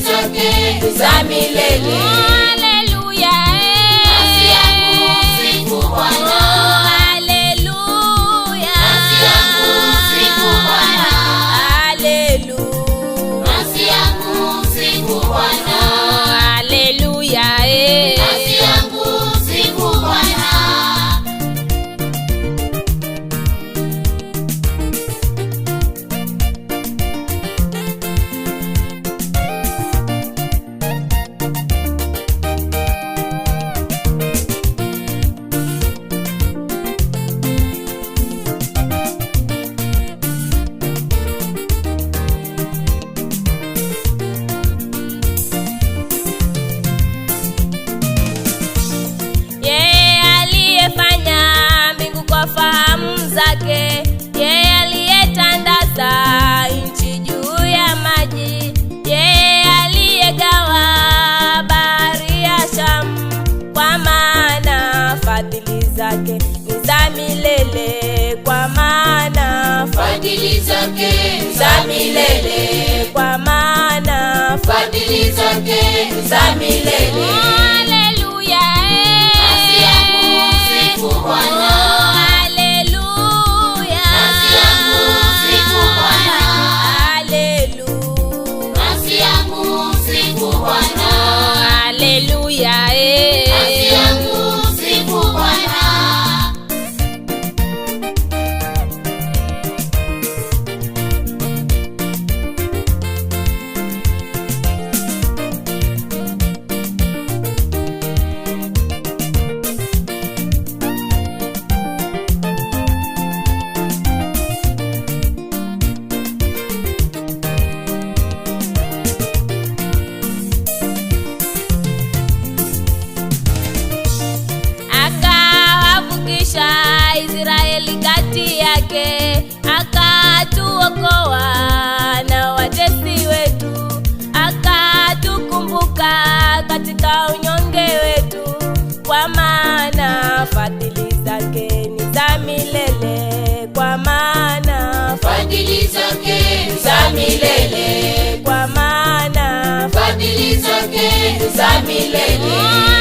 zake za milele. Haleluya, nafsi yangu sifu Bwana. haleluya, Nafsi yangu sifu Bwana. haleluya, Nafsi yangu sifu Bwana. haleluya, Nafsi yangu sifu Bwana. yeye aliyefanya mbingu kwa fahamu zake, yeye aliyetandaza nchi juu ya maji, yeye aliyegawa bahari ya Shamu, kwa maana fadhili zake ni za milele, kwa maana Fadhili zake za milele. kwa maana Fadhili zake za milele. haleluya, Nafsi yangu sifu Bwana. haleluya, Nafsi yangu sifu Bwana. haleluya, Nafsi yangu sifu Bwana. haleluya, Nafsi yangu sifu Bwana. akawavukisha Israeli kati yake, akatuokoa na watesi wetu, akatukumbuka katika unyonge wetu, kwa maana fadhili zake ni za milele, kwa maana Fadhili zake za milele. kwa maana Fadhili zake za milele.